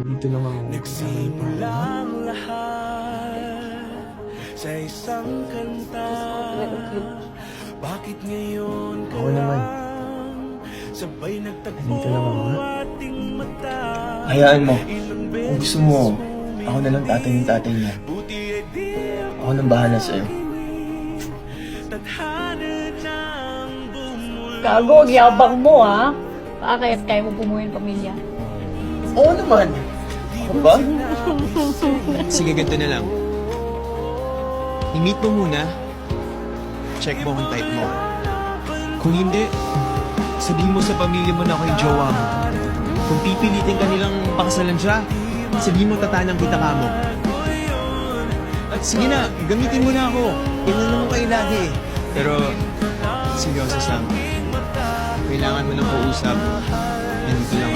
Dito lang ako. Nagsimulang lahat sa isang kanta. Bakit ngayon ka Ako naman. lang sabay nagtagpo Nandito lang ako, ha? ating mata? Hayaan mo. Ilang Kung gusto mo, ako na lang tatay ng tatay niya. buti ay di Ako nang bahala sa'yo. tadhana ng bumulong. Gago, ang yabang mo ha. Bakit? Kaya mo bumuhay ng pamilya. Oo naman. Ako ba? Sige, ganito na lang. I-meet mo muna. Check mo kung type mo. Kung hindi, sabihin mo sa pamilya mo na ako yung jowa mo. Kung pipilitin ka nilang pakasalan siya, sabihin mo tatanang kita ka mo. Sige na, gamitin mo na ako. Tingnan mo kayo lagi. Pero, seryoso Sam. Kailangan mo ng kausap. Nandito lang